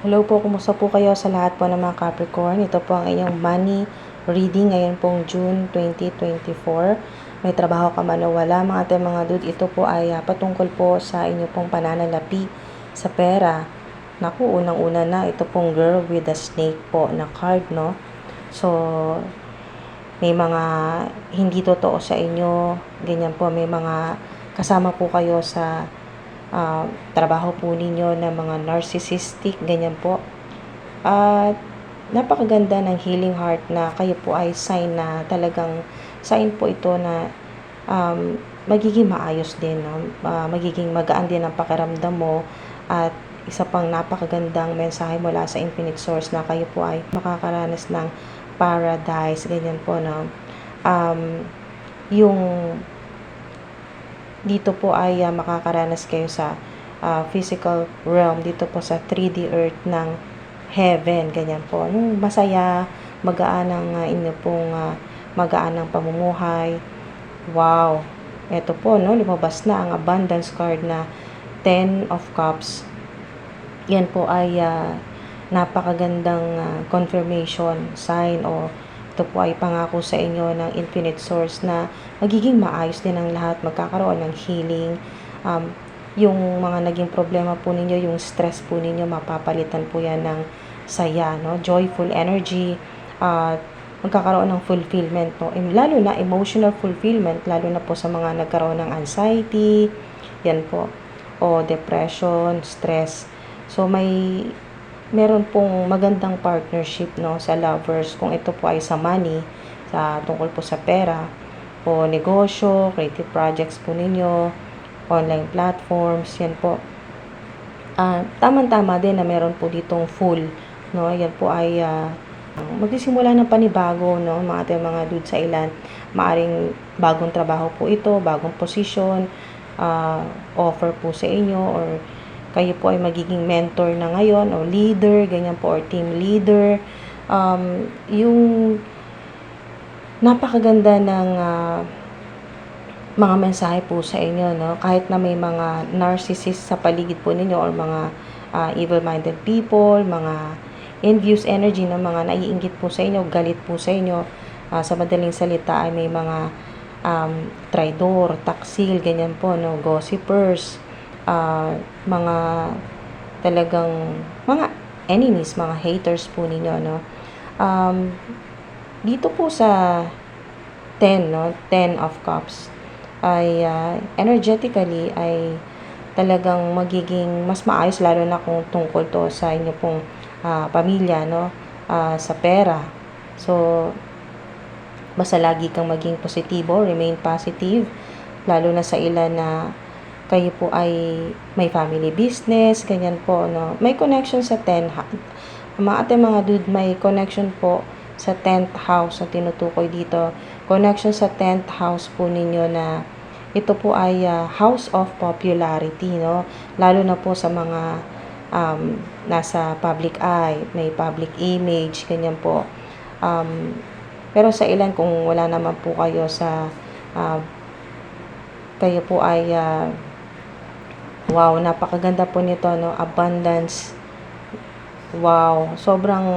Hello po, kumusta po kayo sa lahat po ng mga Capricorn? Ito po ang inyong money reading ngayon pong June 2024. May trabaho ka man o wala mga ating mga dude, ito po ay patungkol po sa inyo pong pananalapi sa pera. Naku, unang-una na, ito pong girl with a snake po na card, no? So, may mga hindi totoo sa inyo, ganyan po, may mga kasama po kayo sa trabaho po ninyo na mga narcissistic, ganyan po. At napakaganda ng healing heart na kayo po ay sign na talagang sign po ito na magiging maayos din, no? Magiging magaan din ang pakiramdam mo, at isa pang napakagandang mensahe mula sa Infinite Source na kayo po ay makakaranas ng paradise, ganyan po, no? Yung dito po ay makakaranas kayo sa physical realm, dito po sa 3D earth ng heaven, ganyan po. Yung masaya, magaan ang inyo pong magaan ang pamumuhay. Wow! Ito po, no, lumabas na ang abundance card na 10 of Cups. Yan po ay napakagandang confirmation, sign, o ito po ay pangako sa inyo ng Infinite Source na magiging maayos din ang lahat, magkakaroon ng healing. Yung mga naging problema po ninyo, yung stress po ninyo, mapapalitan po yan ng saya, no? Joyful energy, magkakaroon ng fulfillment, no? Lalo na emotional fulfillment, lalo na po sa mga nagkaroon ng anxiety, yan po, o depression, stress. So, meron pong magandang partnership, no, sa lovers, kung ito po ay sa money, sa tungkol po sa pera, o negosyo, creative projects po ninyo, online platforms, yan po. Tama-tama din na meron po ditong full, no, yan po ay magsisimula ng panibago, no, mga dude sa ilan. Maaring bagong trabaho po ito, bagong posisyon, offer po sa inyo, or kayo po ay magiging mentor na ngayon, o leader, ganyan po, or team leader. Yung napakaganda ng mga mensahe po sa inyo, no? Kahit na may mga narcissist sa paligid po ninyo, or mga evil-minded people, mga envious energy na mga naiinggit po sa inyo, galit po sa inyo. Sa madaling salita ay may mga traidor, taksil, ganyan po, no? Gossipers, mga talagang mga enemies, mga haters po ninyo, no? Dito po sa 10, no, 10 of Cups ay energetically ay talagang magiging mas maayos, lalo na kung tungkol to sa inyo pong pamilya, no, sa pera. So, basta lagi kang maging positibo, remain positive, lalo na sa ilan na kayo po ay may family business, ganyan po, no. May connection sa 10, mga dude, may connection po sa 10th house na tinutukoy dito. Connection sa 10th house po ninyo na ito po ay house of popularity, no. Lalo na po sa mga nasa public eye, may public image, ganyan po. Pero sa ilan, kung wala naman po kayo sa kayo po ay wow, napakaganda po nito, no, abundance. Wow, sobrang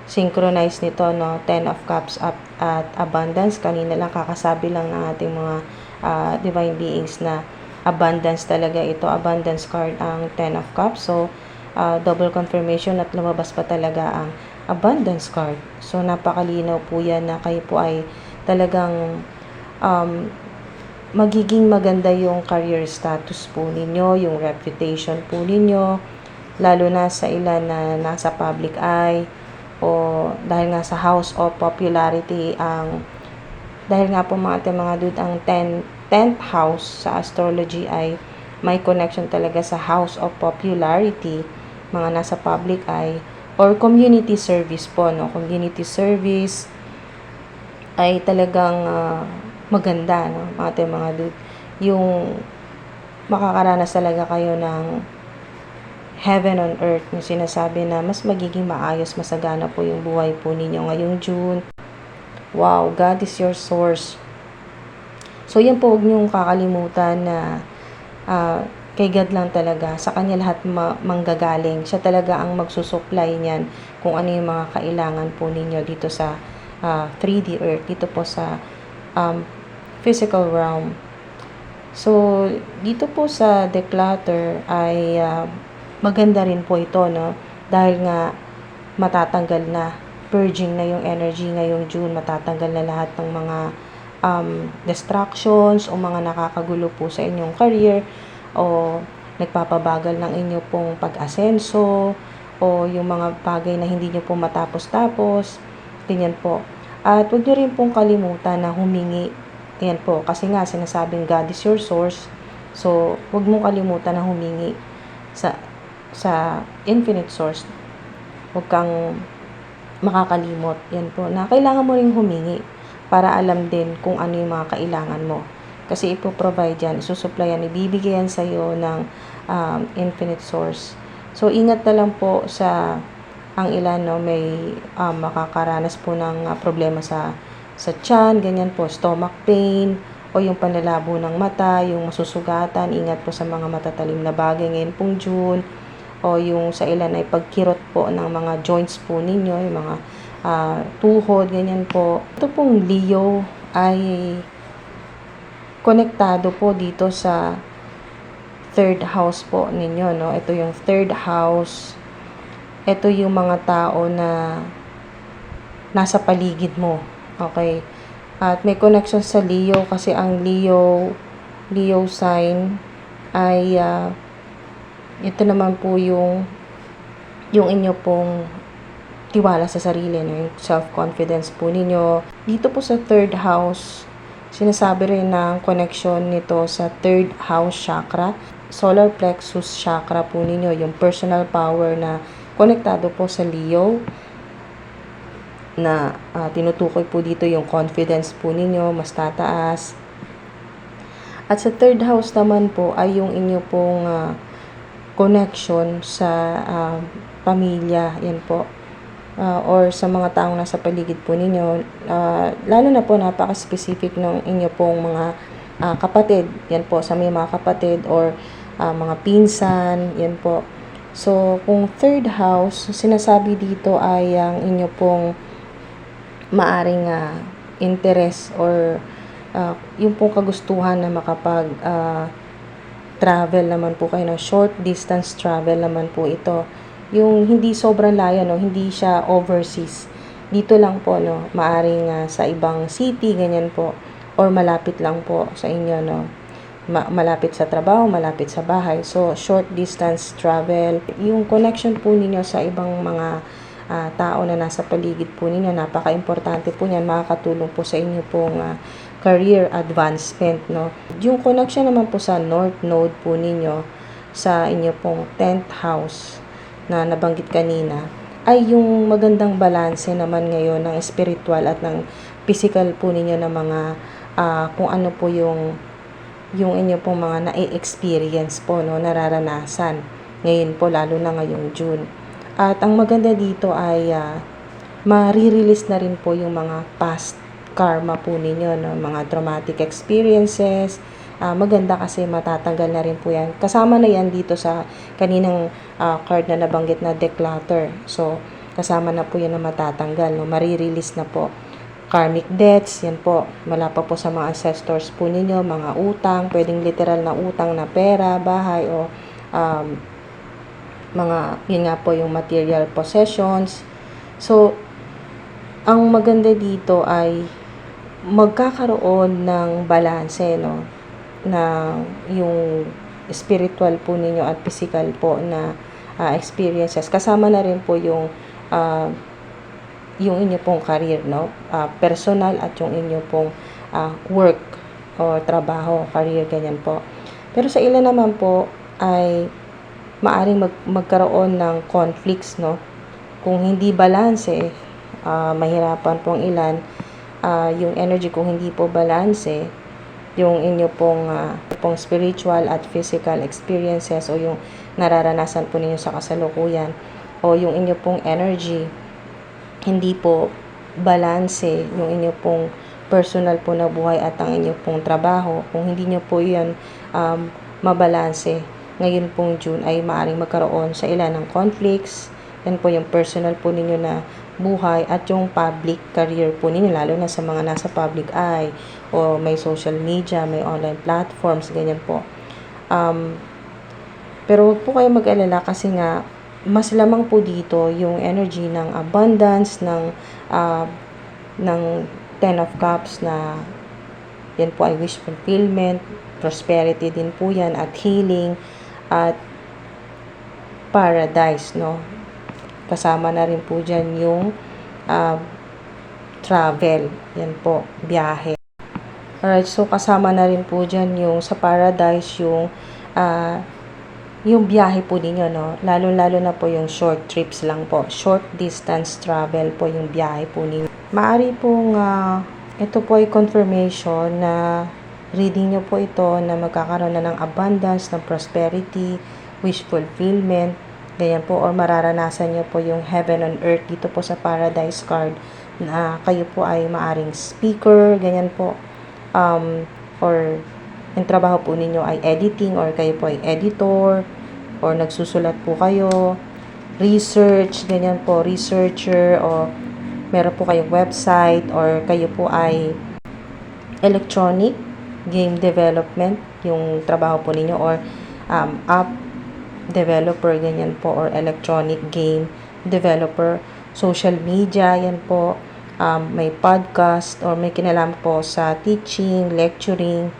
synchronized nito, no, 10 of Cups up at abundance. Kanina lang kakasabi lang ng ating mga divine beings na abundance talaga ito, abundance card ang 10 of Cups. So, double confirmation at lumabas pa talaga ang abundance card. So, napakalinaw po yan na kayo po ay talagang magiging maganda yung career status po ninyo, yung reputation po ninyo, lalo na sa ilan na nasa public eye, o dahil nga sa house of popularity, dahil nga po mga dude, ang 10th house sa astrology ay may connection talaga sa house of popularity, mga nasa public eye, or community service po, no, community service ay talagang maganda, no, mga dude, yung makakaranas talaga kayo ng heaven on earth, yung sinasabi na mas magiging maayos, masagana po yung buhay po ninyo ngayong June. Wow, God is your source. So, yan po, huwag niyong kakalimutan na kay God lang talaga. Sa kanya lahat manggagaling. Siya talaga ang magsusupply niyan kung ano yung mga kailangan po ninyo dito sa 3D Earth, dito po sa physical realm. So, dito po sa declutter ay maganda rin po ito, no? Dahil nga matatanggal na, purging na yung energy ngayong June, matatanggal na lahat ng mga distractions o mga nakakagulo po sa inyong career o nagpapabagal ng inyo pong pag-asenso o yung mga bagay na hindi nyo po matapos-tapos. Ganyan po. At huwag nyo rin pong kalimutan na humingi. Yan po. Kasi nga sinasabing God is your source. So, huwag mong kalimutan na humingi sa infinite source. Huwag kang makakalimot. Yan po. Na kailangan mo ring humingi para alam din kung ano yung mga kailangan mo. Kasi ipoprovide yan, isusupply yan, ibibigay yan sa'yo ng infinite source. So, ingat na lang po sa ang ilan, no, may makakaranas po ng problema sa tiyan, ganyan po, stomach pain, o yung panlalabo ng mata, yung masusugatan, ingat po sa mga matatalim na bagay ngayon pong June, o yung sa ilan ay pagkirot po ng mga joints po ninyo, yung mga tuhod, ganyan po. Ito pong Leo ay konektado po dito sa third house po ninyo, no? Ito yung third house. Ito yung mga tao na nasa paligid mo. Okay? At may connection sa Leo kasi ang Leo sign ay ito naman po yung inyo pong tiwala sa sarili, no? Yung self-confidence po ninyo. Dito po sa third house, sinasabi rin ng connection nito sa third house chakra, solar plexus chakra po ninyo, yung personal power na konektado po sa Leo, na tinutukoy po dito yung confidence po ninyo, mas tataas. At sa third house naman po ay yung inyo pong connection sa pamilya, yan po. Or sa mga taong nasa paligid po ninyo, lalo na po napaka-specific ng inyo pong mga kapatid, yan po, sa may mga kapatid or mga pinsan, yan po. So, kung third house, sinasabi dito ay ang inyo pong maaring interest or yung pong kagustuhan na makapag travel naman po kayo, no? Short distance travel naman po ito. Yung hindi sobrang layo, no? Hindi siya overseas. Dito lang po, no? Maaring sa ibang city, ganyan po. Or malapit lang po sa inyo, no? Malapit sa trabaho, malapit sa bahay. So, short distance travel. Yung connection po ninyo sa ibang mga tao na nasa paligid po ninyo, napaka-importante po niyan. Makakatulong po sa inyo pong career advancement, no? Yung connection naman po sa North Node po ninyo, sa inyo pong 10th house, na nabanggit kanina, ay yung magandang balanse naman ngayon ng spiritual at ng physical po ninyo na mga kung ano po yung inyo pong mga na-experience po, no, nararanasan ngayon po, lalo na ngayong June. At ang maganda dito ay ma-release na rin po yung mga past karma po ninyo, no, mga traumatic experiences. Maganda kasi matatanggal na rin po yan. Kasama na yan dito sa kaninang card na nabanggit na declutter. So, kasama na po yan na matatanggal, no? Marirelease na po. Karmic debts, yan po. Mula pa po sa mga ancestors po ninyo, mga utang, pwedeng literal na utang na pera, bahay, o mga, yun nga po, yung material possessions. So, ang maganda dito ay magkakaroon ng balanse, no? Na yung spiritual po ninyo at physical po na experiences. Kasama na rin po yung inyo pong career, no? Personal at yung inyo pong work o trabaho, career, ganyan po. Pero sa ilan naman po ay maaring magkaroon ng conflicts, no? Kung hindi balanse, mahirapan pong ilan, yung energy kung hindi po balanse, yung inyo pong spiritual at physical experiences o yung nararanasan po ninyo sa kasalukuyan o yung inyo pong energy hindi po balanse, yung inyo pong personal po na buhay at ang inyo pong trabaho, kung hindi nyo po yan mabalanse, ngayon pong June ay maaaring magkaroon sa ilan ng conflicts. Yan po yung personal po ninyo na buhay at yung public career po ninyo, lalo na sa mga nasa public eye o may social media, may online platforms, ganyan po. Pero huwag po kayo mag-alala kasi nga mas lamang po dito yung energy ng abundance, ng Ten of Cups na yan po ay wish fulfillment, prosperity din po yan, at healing, at paradise, no? Kasama na rin po dyan yung travel, yan po, biyahe. Alright, so kasama na rin po dyan yung sa paradise, yung biyahe po ninyo, no? Lalo-lalo na po yung short trips lang po. Short distance travel po yung biyahe po ninyo. Maari pong, ito po ay confirmation na reading nyo po ito na magkakaroon na ng abundance, ng prosperity, wish fulfillment, ganyan po, or mararanasan nyo po yung heaven on earth dito po sa paradise card na kayo po ay maaring speaker, ganyan po, or yung trabaho po ninyo ay editing, or kayo po ay editor, or nagsusulat po kayo, research, ganyan po, researcher, o meron po kayong website, or kayo po ay electronic game development, yung trabaho po ninyo, or app developer, ganyan po, or electronic game developer, social media, yan po, may podcast, or may kinalaman po sa teaching, lecturing,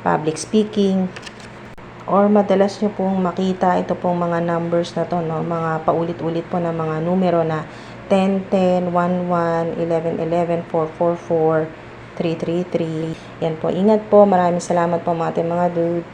public speaking, or madalas nyo pong makita ito pong mga numbers na to, no? Mga paulit-ulit po na mga numero na 10, 10, 1, 1, 11, 11, 4, 4, 4, 3, 3, 3. Yan po. Ingat po. Maraming salamat po mga dude.